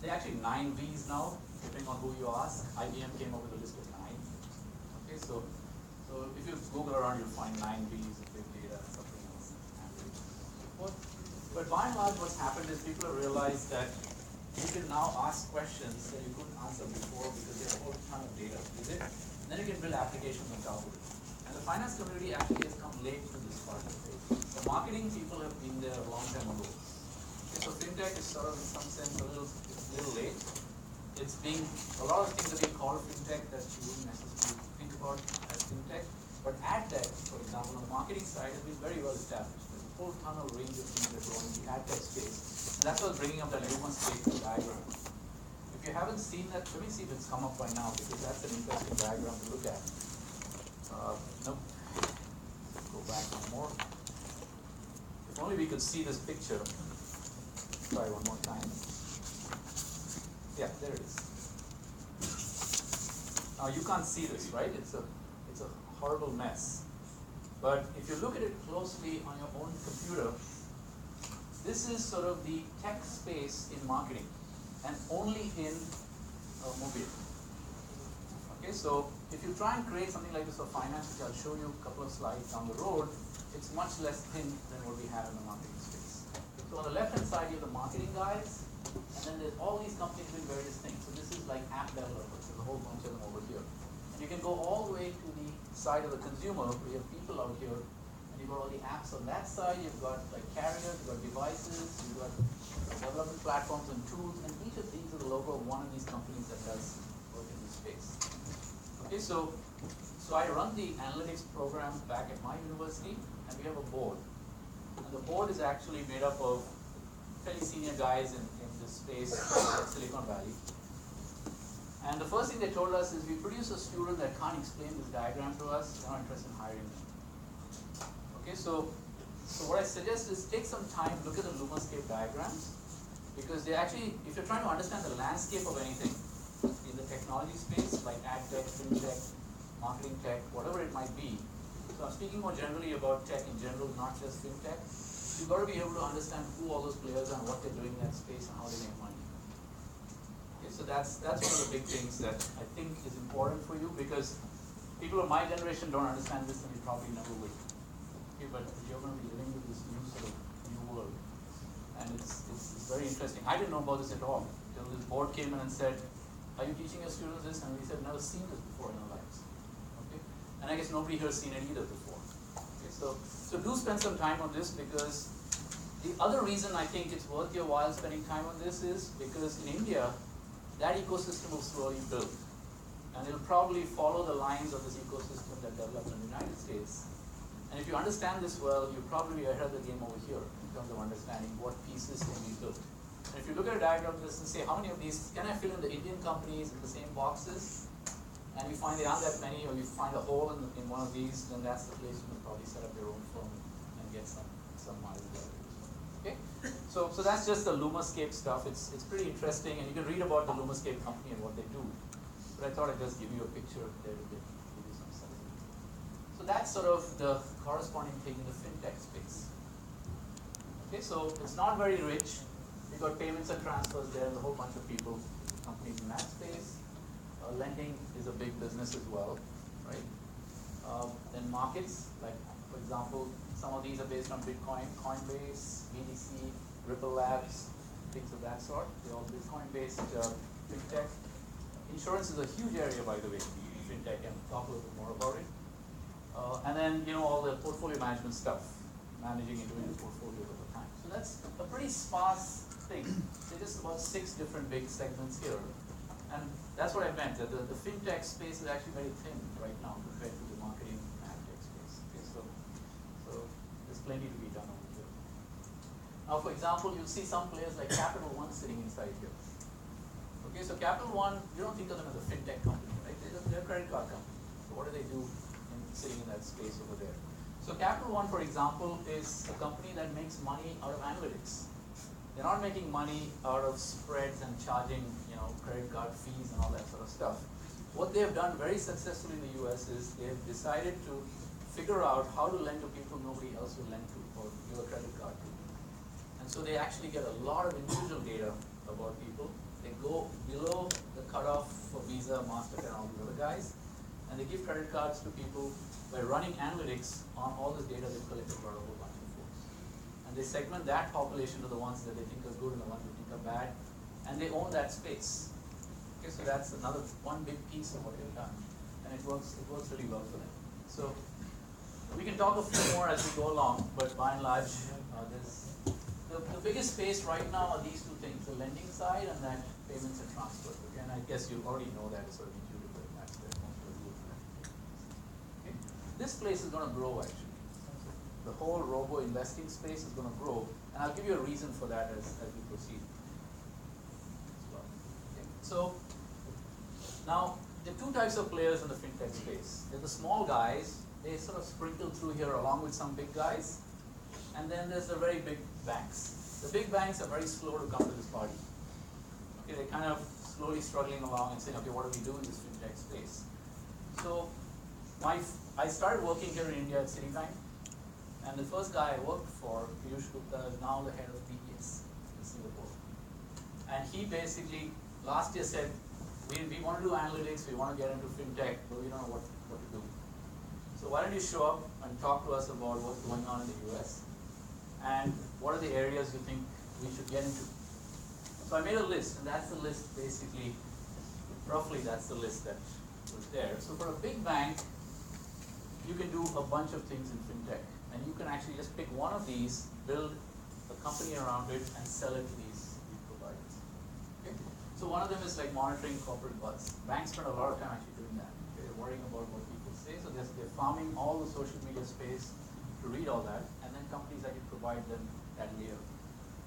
There are actually 9 V's now, depending on who you ask. IBM came up with a list of 9. Okay, so if you Google around, you'll find 9 V's of big data and something else, analytics and so forth. But by and large, what's happened is people have realized that you can now ask questions that you couldn't answer before because there's a whole ton of data with it. And then you can build applications on top of it. And the finance community actually has come late to this part of it. The marketing people have been there a long time ago. Okay, so fintech is sort of in some sense a little late. It's being, a lot of things are being called fintech that you wouldn't necessarily think about as fintech. But ad tech, for example, on the marketing side has been very well established. There's a whole ton of range of things that go in the ad tech space. And that's what's bringing up that LumaScape diagram. If you haven't seen that, let me see if it's come up by now, because that's an interesting diagram to look at. Nope. Go back one more. If only we could see this picture. Try one more time. Yeah, there it is. Now you can't see this, right? It's a horrible mess. But if you look at it closely on your own computer, this is sort of the tech space in marketing, and only in mobile. Okay, so if you try and create something like this for finance, which I'll show you a couple of slides down the road, it's much less thin than what we have in the marketing space. So on the left-hand side, you have the marketing guys, and then there's all these companies doing various things. So this is like app developers. There's a whole bunch of them over here. And you can go all the way to the side of the consumer, where you have people out here, and you've got all the apps on that side. You've got like carriers, you've got devices, you've got development platforms and tools, and each of these is the logo of one of these companies that does work in this space. Okay, so I run the analytics program back at my university, and we have a board. And the board is actually made up of fairly senior guys in this space at Silicon Valley. And the first thing they told us is, we produce a student that can't explain this diagram to us, we're not interested in hiring them. Okay, so what I suggest is take some time, look at the LumaScape diagrams, because they actually, if you're trying to understand the landscape of anything in the technology space, like ad tech, fintech, marketing tech, whatever it might be. So I'm speaking more generally about tech in general, not just fintech. You've got to be able to understand who all those players are and what they're doing in that space and how they make money. Okay, so that's one of the big things that I think is important for you, because people of my generation don't understand this, and you probably never will. Okay, but you're going to be living with this new sort of new world, and it's very interesting. I didn't know about this at all until this board came in and said, "Are you teaching your students this?" And we said, "Never seen this before in our lives." Okay, and I guess nobody here has seen it either before. Okay, so do spend some time on this, because the other reason I think it's worth your while spending time on this is because in India, that ecosystem will slowly build. And it'll probably follow the lines of this ecosystem that developed in the United States. And if you understand this well, you're probably ahead of the game over here in terms of understanding what pieces can be built. And if you look at a diagram of this and say, how many of these can I fill in the Indian companies in the same boxes? And you find there aren't that many, or you find a hole in one of these, then that's the place you can probably set up your own firm and get some mileage out of it. Okay, so that's just the LumaScape stuff. It's pretty interesting, and you can read about the LumaScape company and what they do. But I thought I'd just give you a picture there to give you some sense. So that's sort of the corresponding thing in the fintech space. Okay, so it's not very rich. We've got payments and transfers there, and a whole bunch of people, companies in that space. Lending is a big business as well, right? Then markets, like for example, some of these are based on Bitcoin, Coinbase, BTC, Ripple Labs, things of that sort. They're all Bitcoin-based fintech. Insurance is a huge area, by the way, in fintech, and we'll talk a little bit more about it. And then, all the portfolio management stuff, managing individual portfolios over time. So that's a pretty sparse thing. There's just about 6 different big segments here. And that's what I meant, that the fintech space is actually very thin right now compared to the marketing and ad tech space. Okay, so there's plenty to be done over here. Now, for example, you'll see some players like Capital One sitting inside here. Okay, so Capital One, you don't think of them as a fintech company, right? They're a credit card company. So what do they do sitting in that space over there? So Capital One, for example, is a company that makes money out of analytics. They're not making money out of spreads and charging, credit card fees and all that sort of stuff. What they have done very successfully in the US is they have decided to figure out how to lend to people nobody else will lend to or give a credit card to. And so they actually get a lot of individual data about people. They go below the cutoff for Visa, MasterCard, and all these other guys, and they give credit cards to people by running analytics on all this data they've collected for a whole bunch of folks. And they segment that population to the ones that they think are good and the ones they think are bad, and they own that space. Okay, so that's another one big piece of what they've done, and it works really well for them. So we can talk a few more as we go along, but by and large, the biggest space right now are these two things, the lending side and that payments and transfer. Okay, and I guess you already know that, it's sort of intuitive, but that's where most of you are. Okay. This place is going to grow actually. The whole robo investing space is going to grow, and I'll give you a reason for that as we proceed. Okay. So now there are two types of players in the fintech space. There's the small guys, they sort of sprinkle through here along with some big guys. And then there's the very big banks. The big banks are very slow to come to this party. Okay, they're kind of slowly struggling along and saying, okay, what do we do in this fintech space? So I started working here in India at Citibank, and the first guy I worked for, Piyush Gupta, is now the head of DBS in Singapore. And he basically last year said, we want to do analytics, we want to get into fintech, but we don't know what to do. So why don't you show up and talk to us about what's going on in the US? And what are the areas you think we should get into? So I made a list, and that's the list basically, roughly that's the list that was there. So for a big bank, you can do a bunch of things in fintech. And you can actually just pick one of these, build a company around it, and sell it to these providers. Okay? So one of them is like monitoring corporate buzz. Banks spend a lot of time actually doing that. Okay? They're worrying about what people say, so they're farming all the social media space to read all that, and then companies actually provide them that layer.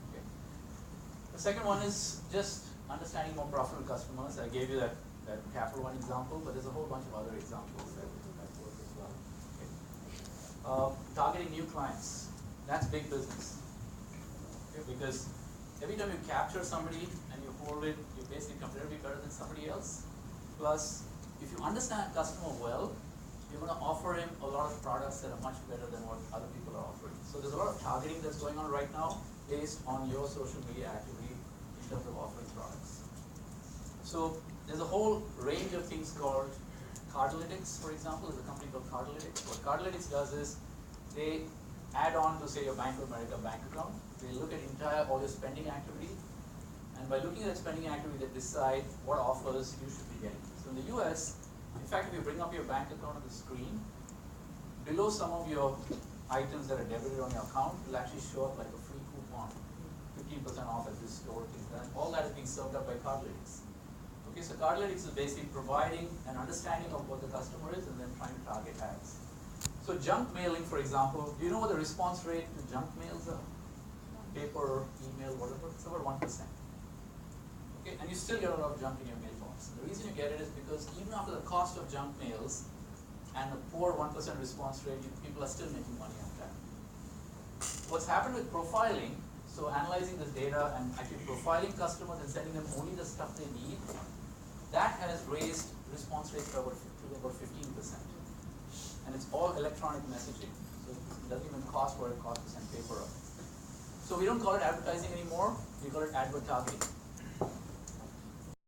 Okay. The second one is just understanding more profitable customers. I gave you that Capital One example, but there's a whole bunch of other examples that work as well. Okay. Targeting new clients, that's big business. Okay, because every time you capture somebody and you hold it, you're basically comparatively better than somebody else. Plus, if you understand a customer well, you're going to offer him a lot of products that are much better than what other people are offering. So there's a lot of targeting that's going on right now based on your social media activity in terms of offering products. So there's a whole range of things called Cardlytics, for example. There's a company called Cardlytics. What Cardlytics does is they add on to, say, your Bank of America bank account. They look at all your spending activity, and by looking at spending activity, they decide what offers you should be getting. So in the US, in fact, if you bring up your bank account on the screen, below some of your items that are debited on your account will actually show up like a free coupon, 15% off at this store, things like that. All that is being served up by Cardlytics. Okay, so Cardlytics is basically providing an understanding of what the customer is and then trying to target ads. So junk mailing, for example, do you know what the response rate to junk mails are? Paper, email, whatever, it's about 1%. Okay, and you still get a lot of junk in your mailbox. The reason you get it is because even after the cost of junk mails and a poor 1% response rate, people are still making money on that. What's happened with profiling, so analyzing this data and actually profiling customers and sending them only the stuff they need, that has raised response rate to about 15%. And it's all electronic messaging, so it doesn't even cost what it costs to send paper up. So we don't call it advertising anymore, we call it advertising.